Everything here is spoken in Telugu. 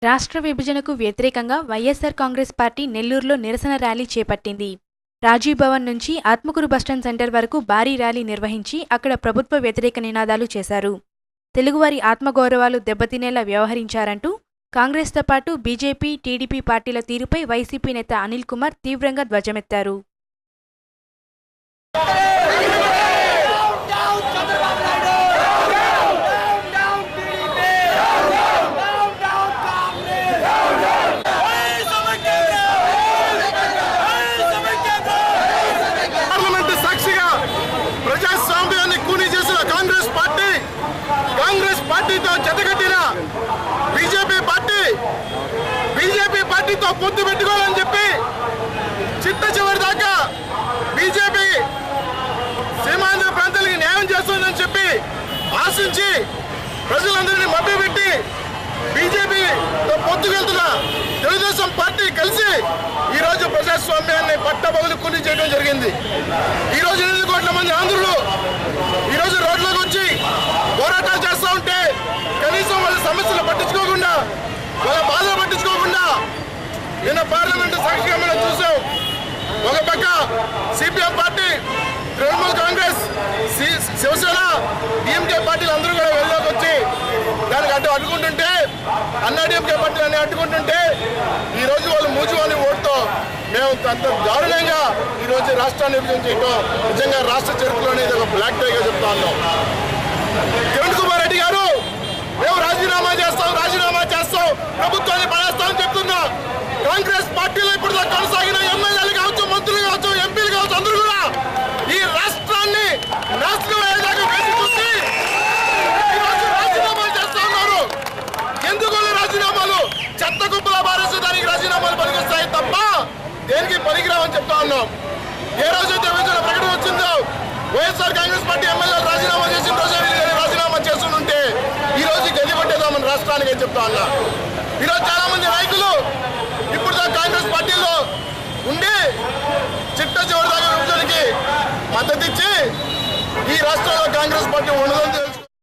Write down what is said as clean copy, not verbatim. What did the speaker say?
రాష్ట్ర విభజనకు వ్యతిరేకంగా వైఎస్సార్ కాంగ్రెస్ పార్టీ నెల్లూరులో నిరసన ర్యాలీ చేపట్టింది. రాజీవ్ భవన్ నుంచి ఆత్మకూరు బస్టాండ్ సెంటర్ వరకు భారీ ర్యాలీ నిర్వహించి అక్కడ ప్రభుత్వ వ్యతిరేక నినాదాలు చేశారు. తెలుగువారి ఆత్మగౌరవాలు దెబ్బతినేలా వ్యవహరించారంటూ కాంగ్రెస్తో పాటు బీజేపీ, టీడీపీ పార్టీల తీరుపై వైసీపీ నేత అనిల్ కుమార్ తీవ్రంగా ధ్వజమెత్తారు. పార్టీతో జతకట్టిన బీజేపీ పార్టీతో పొత్తు పెట్టుకోవాలని చెప్పి చిట్ట చివరి దాకా బీజేపీ సీమాంధ్ర ప్రాంతాలకి న్యాయం చేస్తుందని చెప్పి ఆశించి ప్రజలందరినీ మభ్యపెట్టి బీజేపీతో పొత్తుకెళ్తున్న తెలుగుదేశం పార్టీ కలిసి ఈరోజు ప్రజాస్వామ్యాన్ని పట్టబగులు కూలి చేయడం జరిగింది. ఈరోజు 8 కోట్ల మంది ఆంధ్రులు ఈరోజు రోడ్లోకి వచ్చి పోరాటాలు చేస్తూ ఉంటే కనీసం వాళ్ళ సమస్యలు పట్టించుకోకుండా, వాళ్ళ బాధలు పట్టించుకోకుండా నిన్న పార్లమెంటు సాక్షిగా మనం చూసాం. ఒక పక్క CPM party, Trinamool Congress, Shiv Sena, DMK పార్టీలు అందరూ కూడా వెళ్ళలోకి వచ్చి దానికి అడ్డుకుంటుంటే, అన్నాడీఎంకే పార్టీలు అడ్డుకుంటుంటే ఈరోజు వాళ్ళు మూచువాని ఓటుతో మేము అంత దారుణంగా ఈరోజు రాష్ట్రాన్ని విభజన చేయడం నిజంగా రాష్ట్ర చరిత్రలోనే ఇది ఒక బ్లాక్ డేగా చెప్తా ఉన్నాం. కిరణ్ కుమార్ రెడ్డి గారు మేము రాజీనామా చేస్తాం, ప్రభుత్వాన్ని పడేస్తామని చెప్తున్నా. కాంగ్రెస్ పార్టీలో ఇప్పుడు కొనసాగిన ఎమ్మెల్యేలు కావచ్చు, మంత్రులు కావచ్చు, ఎంపీలు కావచ్చు, అందరూ కూడా ఈ రాష్ట్రాన్ని నాశనం అయ్యేదాకా వేసి చూసి ఈరోజు రాజీనామాలు చేస్తా ఉన్నారు. ఎందుకు రాజీనామాలు? చెత్త కుప్పలా బారేసి దానికి రాజీనామాలు పనికొస్తాయి తప్ప దేనికి పనికిరావని చెప్తా ఉన్నాం. ఏ రోజైతే విభజన ప్రకటన వచ్చిందో వైఎస్ఆర్ కాంగ్రెస్ పార్టీ ఎమ్మెల్యేలు రాజీనామా చేసిన రోజే రాజీనామా చేస్తుంటే ఈ రోజు గది పట్టేదామని రాష్ట్రానికి అని చెప్తా ఉన్నా. ఈరోజు చాలా మంది నాయకులు ఇప్పుడు కాంగ్రెస్ పార్టీలో ఉండి చిట్ట చివరి దాకా విభజనకి మద్దతు ఇచ్చి ఈ రాష్ట్రంలో కాంగ్రెస్ పార్టీ ఉండదని తెలుసు.